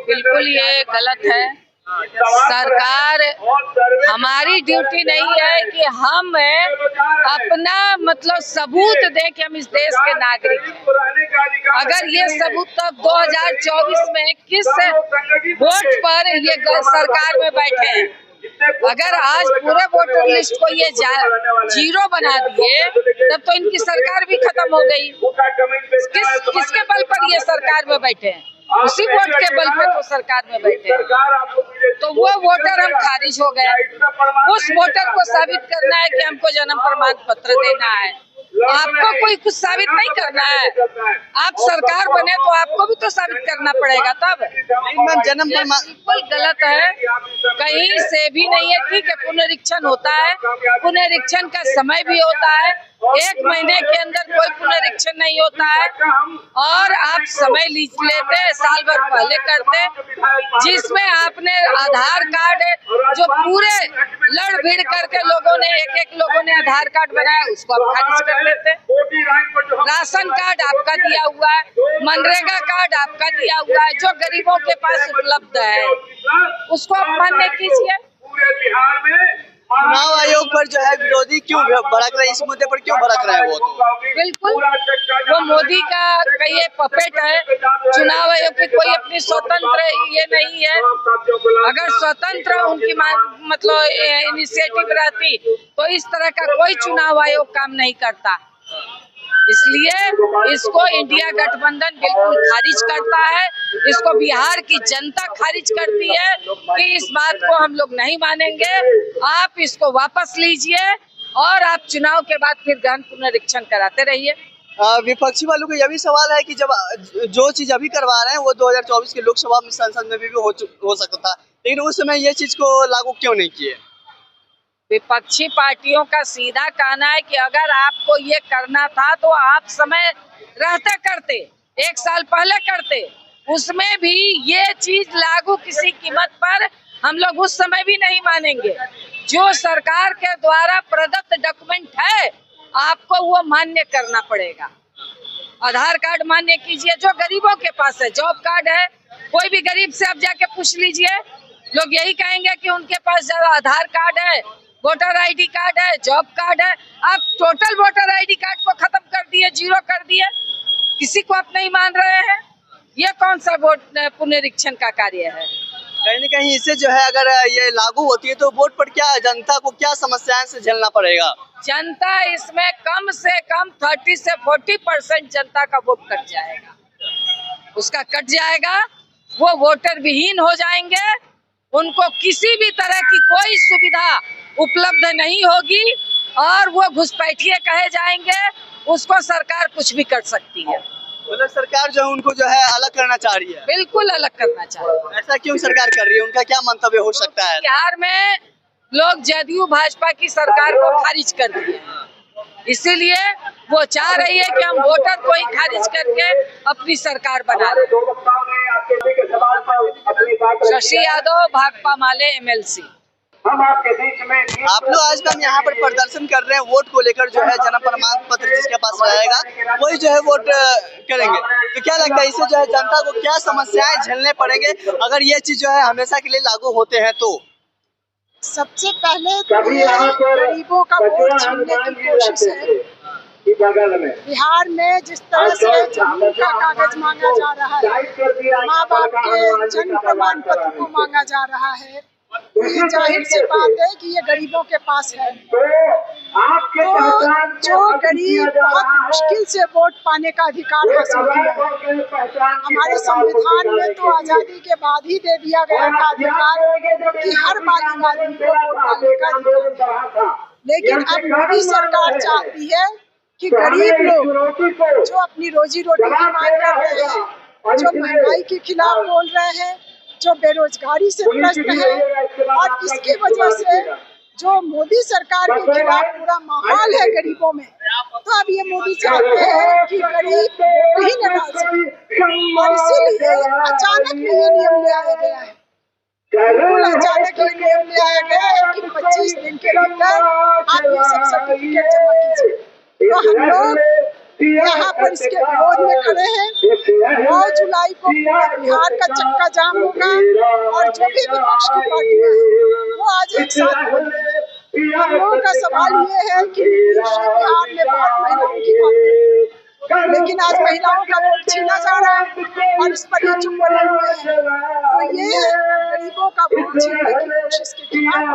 बिल्कुल ये गलत है। सरकार, हमारी ड्यूटी नहीं है कि हम अपना सबूत दें कि हम इस देश के नागरिक हैं। अगर ये सबूत तब 2024 में किस वोट पर ये सरकार में बैठे हैं। अगर आज पूरे वोटर लिस्ट को ये जीरो बना दिए तब तो इनकी सरकार भी खत्म हो गई। किसके बल पर ये सरकार में बैठे हैं? उसी वोट के बल पे तो सरकार में बैठे हैं। तो वो वोटर हम खारिज हो गए। उस वोटर को साबित करना है कि हमको जन्म प्रमाण पत्र देना है। आपको कोई कुछ साबित नहीं करना है। आप सरकार बने तो आपको भी तो साबित करना पड़ेगा तब। जन्म प्रमाण बिल्कुल गलत है, कहीं से भी नहीं है। ठीक है, पुनरीक्षण होता है, पुनरीक्षण का समय भी होता है। 1 महीने के अंदर कोई पुनरीक्षण नहीं होता है और आप समय लेते साल भर पहले करते, जिसमें आपने आधार कार्ड जो पूरे लड़ भिड़ करके लोगों ने एक लोगों ने आधार कार्ड बनाया, उसको आप खारिज कर देते। राशन कार्ड आपका दिया हुआ है, मनरेगा कार्ड आपका दिया हुआ है, जो गरीबों के पास उपलब्ध है उसको आप मान्य कीजिए। चुनाव आयोग पर जो है विरोधी क्यों भड़क रहे, इस मुद्दे पर क्यों भड़क रहे हैं वो? तो बिल्कुल वो मोदी का ये पपेट है। चुनाव आयोग की कोई अपनी स्वतंत्र ये नहीं है। अगर स्वतंत्र उनकी इनिशिएटिव रहती तो इस तरह का कोई चुनाव आयोग काम नहीं करता। इसलिए इसको इंडिया गठबंधन बिल्कुल खारिज करता है। इसको बिहार की जनता खारिज करती है कि इस बात को हम लोग नहीं मानेंगे। आप इसको वापस लीजिए और आप चुनाव के बाद फिर गहन पुनरीक्षण कराते रहिए। विपक्षी वालों का यह भी सवाल है कि जब जो चीज अभी करवा रहे हैं वो 2024 के लोकसभा में संसद में भी हो सकता था, लेकिन उस समय ये चीज को लागू क्यों नहीं किए? विपक्षी पार्टियों का सीधा कहना है कि अगर आपको ये करना था तो आप समय रहते करते, 1 साल पहले करते। उसमें भी ये चीज लागू किसी कीमत पर हम लोग उस समय भी नहीं मानेंगे। जो सरकार के द्वारा प्रदत्त डॉक्यूमेंट है आपको वो मान्य करना पड़ेगा। आधार कार्ड मान्य कीजिए जो गरीबों के पास है। जॉब कार्ड है, कोई भी गरीब से आप जाके पूछ लीजिए, लोग यही कहेंगे कि उनके पास ज्यादा आधार कार्ड है, वोटर आईडी कार्ड है, जॉब कार्ड है। आप टोटल वोटर आईडी कार्ड को खत्म कर दिए, जीरो कर दिए, किसी को आप नहीं मान रहे हैं। ये कौन सा वोट पुनरीक्षण का कार्य है? कहीं न कहीं इससे जो है अगर ये लागू होती है तो वोट पर क्या जनता को क्या समस्याएं से झेलना पड़ेगा? जनता इसमें कम से कम 30 से 40% जनता का वोट कट जाएगा, उसका कट जाएगा। वो वोटर विहीन हो जाएंगे, उनको किसी भी तरह की कोई सुविधा उपलब्ध नहीं होगी और वो घुसपैठिए कहे जाएंगे। उसको सरकार कुछ भी कर सकती है। मतलब सरकार जो है उनको जो है अलग करना चाह रही है? बिल्कुल अलग करना चाह रही है। ऐसा क्यों सरकार कर रही है? उनका क्या मंतव्य हो सकता है? बिहार में लोग जदयू भाजपा की सरकार को खारिज कर दिए, इसीलिए वो चाह रही है कि हम वोटर को ही खारिज करके अपनी सरकार बना लें। शशि यादव, भाकपा माले, MLC। आप लोग आज हम यहाँ पर प्रदर्शन कर रहे हैं वोट को लेकर, जो है जन्म प्रमाण पत्र जिसके पास रहेगा वही जो है वोट करेंगे। तो क्या लगता है इससे जो है जनता को क्या समस्याएं झेलने पड़ेंगे अगर ये चीज जो है हमेशा के लिए लागू होते हैं तो? सबसे पहले गरीबों का वोट छीनने की कोशिश है। बिहार में जिस तरह से जमीन का कागज मांगा जा रहा है, माँ बाप के जन्म प्रमाण पत्र को मांगा जा रहा है, ये जाहिर सी बात है कि ये गरीबों के पास है। तो जो गरीब बहुत मुश्किल से वोट पाने का अधिकार हासिल किया है, हमारे संविधान में तो आजादी के बाद ही दे दिया गया था अधिकार कि हर बालिग आदमी को वोट डालने का अधिकार। लेकिन अब मोदी सरकार चाहती है कि गरीब लोग जो अपनी रोजी रोटी की मांग कर रहे हैं, जो महंगाई के खिलाफ बोल रहे हैं, जो बेरोजगारी से ग्रस्त है, और इसकी वजह से जो मोदी सरकार के खिलाफ पूरा माहौल है गरीबों में, तो अब ये मोदी चाहते हैं कि गरीब नहीं न डाल सके, और इसीलिए अचानक में ये नियम ले आया गया है। बिल्कुल अचानक ये नियम ले आया गया है कि 25 दिन के भीतर आप ये सब सर्टिफिकेट जमा कीजिए। तो हम लोग यहाँ पर इसके विरोध में खड़े हैं। 9 जुलाई को पूरे बिहार का चक्का जाम होगा और जो भी विपक्ष की पार्टियां हैं वो आज एक साथ बोलेंगे। हम लोगों का सवाल ये है कि नीतीश जी बिहार में बहुत महिलाओं की बात करते हैं, लेकिन आज महिलाओं का वोट छीना जा रहा है और इस पर ये चुप बने हुए हैं। तो ये गरीबों का वोट छीनने की कोशिश के खिलाफ